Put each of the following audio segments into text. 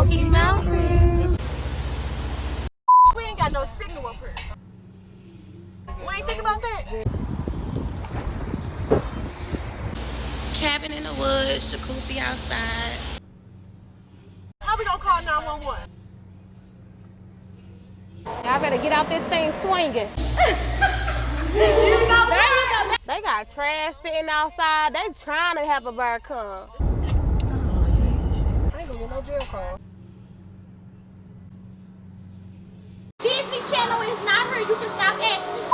Smoky Mountains. We ain't got no signal up here. We ain't think about that. Cabin in the woods, jacuzzi outside. How we gonna call 911? Y'all better get out this thing swinging. They got trash sitting outside. They trying to have a bird come. I ain't gonna get no jail call. Disney Channel is not her. You can stop acting.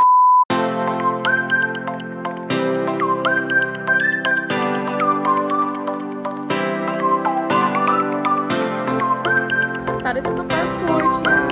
So this is the front porch, y'all.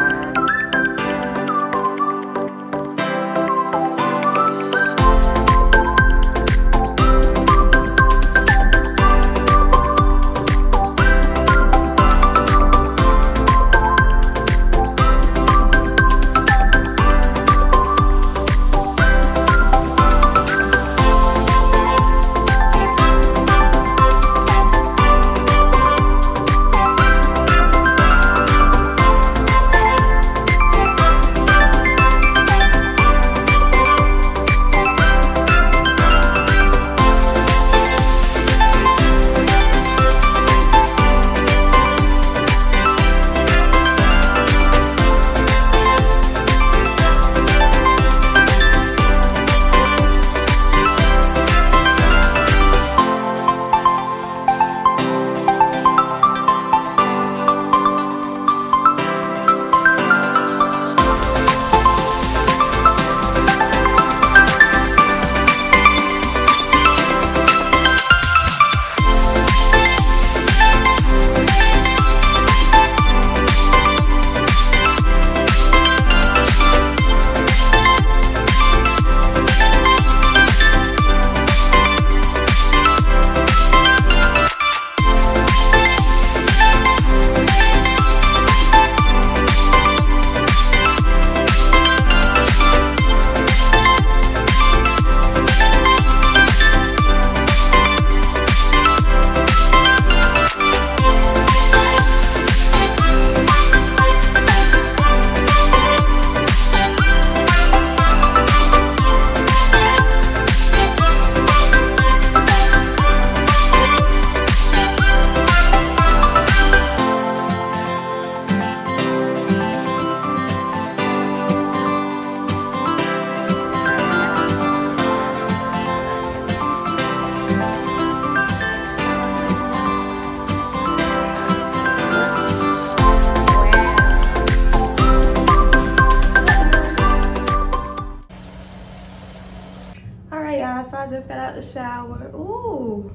So I just got out the shower. Ooh,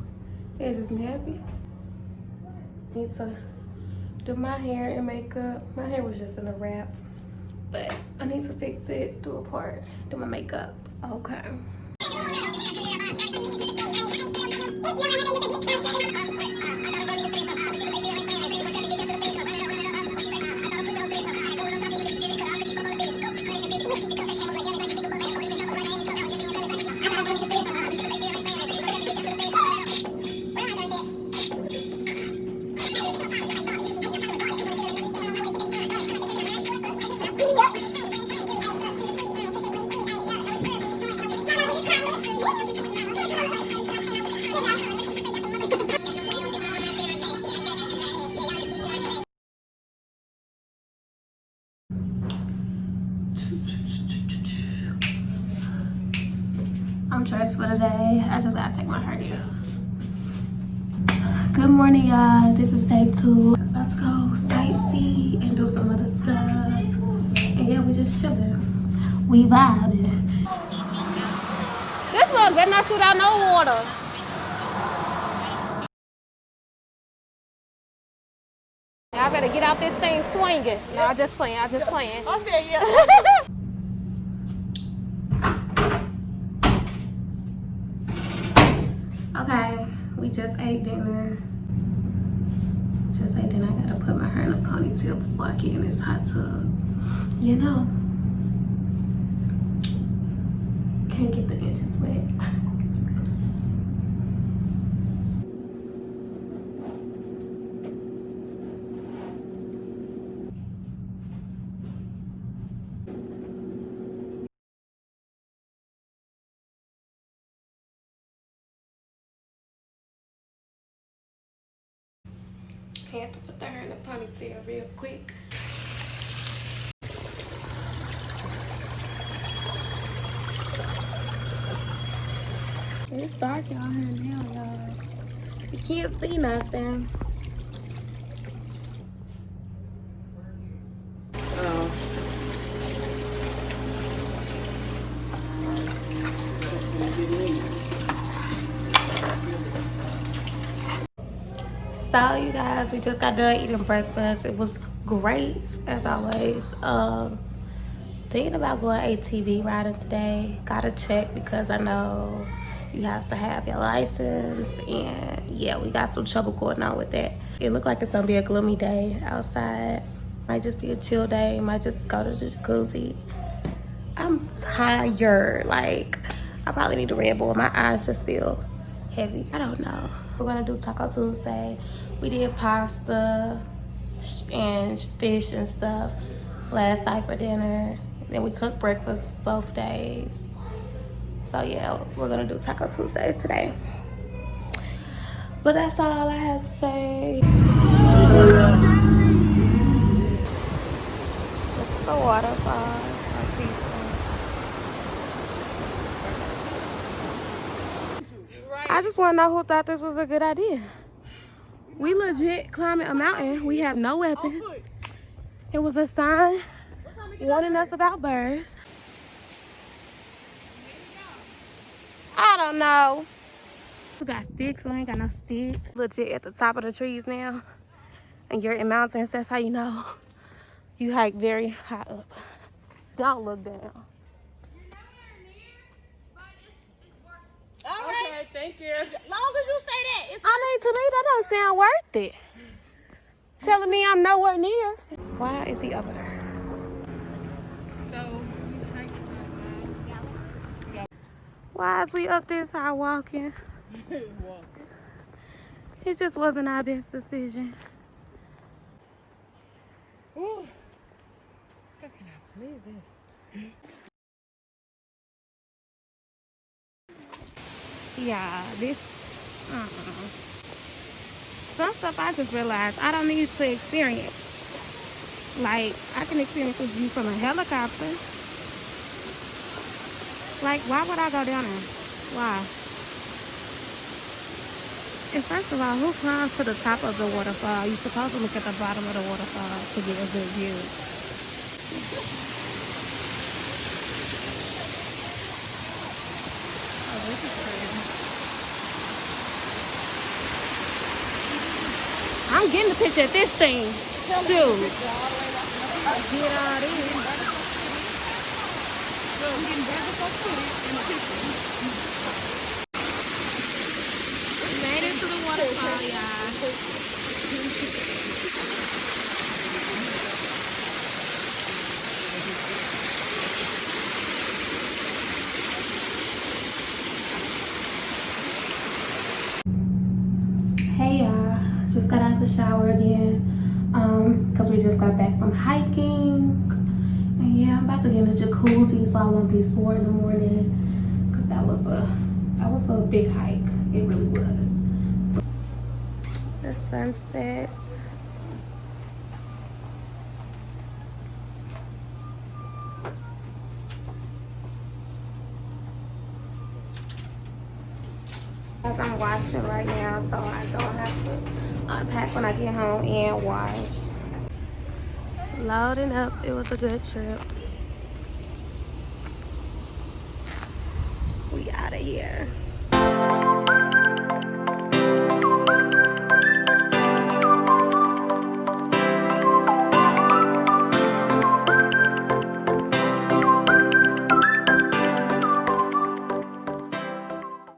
it is me happy. Need to do my hair and makeup. My hair was just in a wrap, but I need to fix it, do a part, do my makeup. Okay. I'm dressed for the day. I just gotta take my hair down. Good morning, y'all. This is day 2. Let's go sightsee and do some other stuff. And yeah, we just chilling. We vibing. This one better not shoot out no water. Y'all better get out this thing swinging. No, I'm just playing. I'm just playing. I said yeah. Okay, we just ate dinner. I gotta put my hair in a ponytail before I get in this hot tub. You know, can't get the inches wet. Had to put the hair in a ponytail real quick. It's dark out here now, y'all. You can't see nothing. So you guys, we just got done eating breakfast. It was great as always. Thinking about going ATV riding today. Gotta check because I know you have to have your license, and yeah, we got some trouble going on with that. It looked like it's gonna be a gloomy day outside. Might just be a chill day. Might just go to the jacuzzi. I'm tired. Like, I probably need a Red Bull. My eyes just feel heavy. I don't know. We're gonna do Taco Tuesday. We did pasta and fish and stuff last night for dinner. Then we cooked breakfast both days. So yeah, we're gonna do Taco Tuesdays today. But that's all I have to say. This is the waterfall. I just want to know who thought this was a good idea. We legit climbing a mountain. We have no weapons. It was a sign warning us about birds. I don't know. We got sticks. We ain't got no sticks. Legit at the top of the trees now. And you're in mountains. That's how you know you hike very high up. Don't look down. All right. Okay, thank you. Long as you say that. It's I mean, to me, that don't sound worth it. Telling me I'm nowhere near. Why is he over there? Why is we up this high walking? It just wasn't our best decision. Ooh. How can I believe this? Yeah, this, some stuff I just realized I don't need to experience. Like, I can experience this view from a helicopter. Like, why would I go down there? Why? And first of all, who climbs to the top of the waterfall? You're supposed to look at the bottom of the waterfall to get a good view. Oh, this is crazy. I'm getting a picture of this thing. Dude. Get all this. We made it to the waterfall, y'all. Hey y'all, just got out the shower again. Cause we just got back from hiking. And yeah, I'm about to get in a jacuzzi so I won't be sore in the morning. Cause that was a big hike. It really was. The sunset. I'm washing right now, so I don't have to unpack when I get home and wash. Loading up. It was a good trip. We out of here.